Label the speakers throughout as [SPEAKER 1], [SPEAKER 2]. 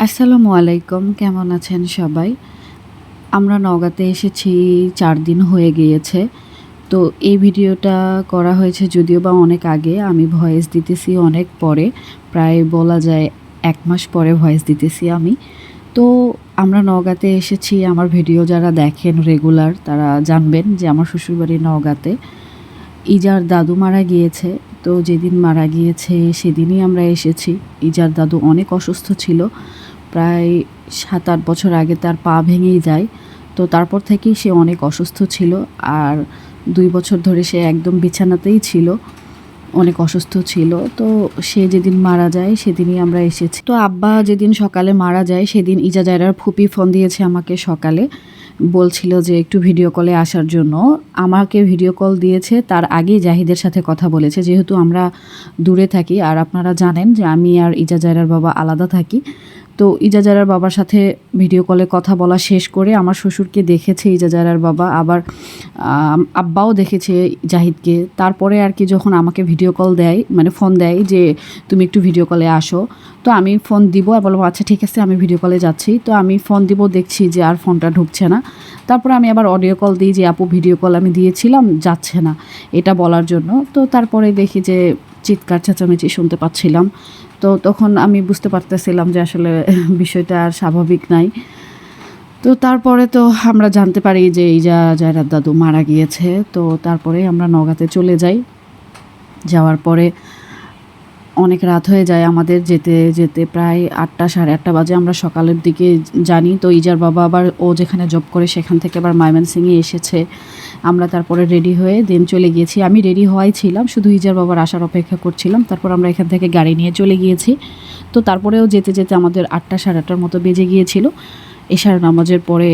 [SPEAKER 1] আসসালামু আলাইকুম, কেমন আছেন সবাই? আমরা নওগাঁতে এসেছি ৪ দিন হয়ে গিয়েছে। তো এই ভিডিওটা করা হয়েছে যদিও বা অনেক আগে। আমি ভয়েস দিতেছি অনেক পরে। প্রায় বলা যায় ১ মাস পরে ভয়েস দিতেছি আমি। তো আমরা নওগাঁতে এসেছি। আমার ভিডিও যারা দেখেন রেগুলার তারা জানবেন যে আমার শ্বশুরবাড়ি নওগাঁতে। ইজার দাদু মারা গিয়েছে। তো যেদিন মারা গিয়েছে সেদিনই আমরা এসেছি। ইজার দাদু অনেক অসুস্থ ছিল। প্রায় ৭-৮ বছর আগে তার পা ভেঙেই যায়। তো তারপর থেকেই সে অনেক অসুস্থ ছিল। আর ২ বছর ধরে সে একদম বিছানাতেই ছিল। অনেক অসুস্থ ছিল। তো সে যেদিন মারা যায় সেদিনই আমরা এসেছি। তো আব্বা যেদিন সকালে মারা যায় সেদিন ইজা জায়রার ফুপি ফোন দিয়েছে আমাকে সকালে। বলছিল যে একটু ভিডিও কলে আসার জন্য। আমাকে ভিডিও কল দিয়েছে তার আগেই জাহিদের সাথে কথা বলেছে। যেহেতু আমরা দূরে থাকি আর আপনারা জানেন যে আমি আর ইজা জায়রার বাবা আলাদা থাকি। তো ইজা জায়রার বাবার সাথে ভিডিও কলে কথা বলা শেষ করে আমার শ্বশুরকে দেখেছে ইজা জায়রার বাবা, আবার আব্বাও দেখেছে জাহিদকে। তারপরে আর কি যখন আমাকে ভিডিও কল দেয়, মানে ফোন দেয় যে তুমি একটু ভিডিও কলে আসো, তো আমি ফোন দিব আর বলবো আচ্ছা ঠিক আছে আমি ভিডিও কলে যাচ্ছি। তো আমি ফোন দিব, দেখছি যে আর ফোনটা ঢুকছে না। তারপরে আমি আবার অডিও কল দিই যে আপু ভিডিও কল আমি দিয়েছিলাম, যাচ্ছে না, এটা বলার জন্য। তো তারপরে দেখি যে চিৎকার চেঁচামেচি শুনতে পাচ্ছিলাম। তো তখন আমি বুঝতে পারতেছিলাম যে আসলে বিষয়টা আর স্বাভাবিক নাই। তো তারপরে তো আমরা জানতে পারি যে ইজা জায়রার দাদু মারা গিয়েছে। তো তারপরে আমরা নওগাঁতে চলে যাই। যাওয়ার পরে অনেক রাত হয়ে যায় আমাদের যেতে যেতে, প্রায় ৮টা ৮:৩০ বাজে। আমরা সকালের দিকে জানি। তো ইজার বাবা আবার ও যেখানে জব করে সেখান থেকে আবার ময়মনসিংহে এসেছে। আমরা তারপরে রেডি হয়ে দেন চলে গিয়েছি। আমি রেডি হওয়াই ছিলাম, শুধু ইজার বাবার আসার অপেক্ষা করছিলাম। তারপর আমরা এখান থেকে গাড়ি নিয়ে চলে গিয়েছি। তো তারপরেও যেতে যেতে আমাদের ৮টা ৮:৩০ মতো বেজে গিয়েছিল। এশার নামাজের পরে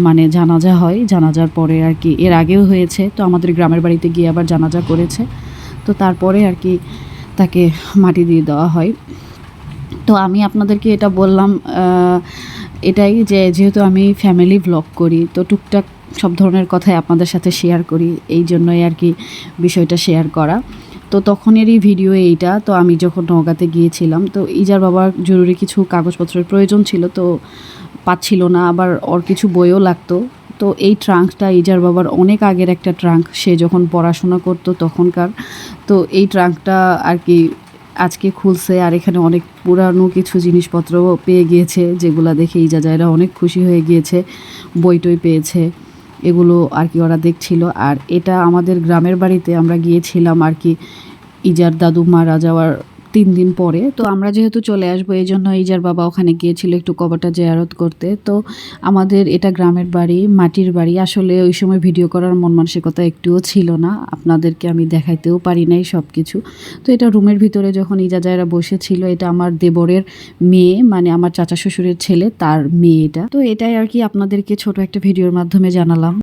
[SPEAKER 1] মানে জানাজা হয়। জানাজার পরে আর কি এর আগেও হয়েছে। তো আমাদের গ্রামের বাড়িতে গিয়ে আবার জানাজা করেছে। তো তারপরে আর কি তাকে মাটি দিয়ে দেওয়া হয়। তো আমি আপনাদেরকে এটা বললাম এটাই যে যেহেতু আমি ফ্যামিলি ভ্লগ করি, তো টুকটাক সব ধরনের কথাই আপনাদের সাথে শেয়ার করি, এই জন্যই আর কি বিষয়টা শেয়ার করা। তো তখনেরই ভিডিও এইটা। তো আমি যখন নওগাঁতে গিয়েছিলাম, তো ইজার বাবার জরুরি কিছু কাগজপত্রের প্রয়োজন ছিল, তো পাচ্ছিল না, আবার ওর কিছু বইও লাগতো। তো এই ট্রাঙ্কটা ইজার বাবার অনেক আগের একটা ট্রাঙ্ক, সে যখন পড়াশোনা করতো তখনকার। তো এই ট্রাঙ্কটা আর কি আজকে খুলছে, আর এখানে অনেক পুরানো কিছু জিনিসপত্র পেয়ে গিয়েছে, যেগুলো দেখে ইজা জায়রা অনেক খুশি হয়ে গিয়েছে। বই টই পেয়েছে, এগুলো আর কি ওরা দেখছিল। আর এটা আমাদের গ্রামের বাড়িতে আমরা গিয়েছিলাম আর কি ইজার দাদু মারা যাওয়ার ৩ দিন পরে। তো আমরা যেহেতু চলে আসবো এই জন্য ইজার বাবা ওখানে গিয়েছিল একটু কবরটা জিয়ারত করতে। তো আমাদের এটা গ্রামের বাড়ি, মাটির বাড়ি। আসলে ওই সময় ভিডিও করার মন মানসিকতা একটুও ছিল না, আপনাদেরকে আমি দেখাইতেও পারি নাই সব কিছু। তো এটা রুমের ভিতরে যখন ইজা জায়রা বসেছিল, এটা আমার দেবরের মেয়ে, মানে আমার চাচা শ্বশুরের ছেলে, তার মেয়ে এটা। তো এটাই আর কি আপনাদেরকে ছোট একটা ভিডিওর মাধ্যমে জানালাম।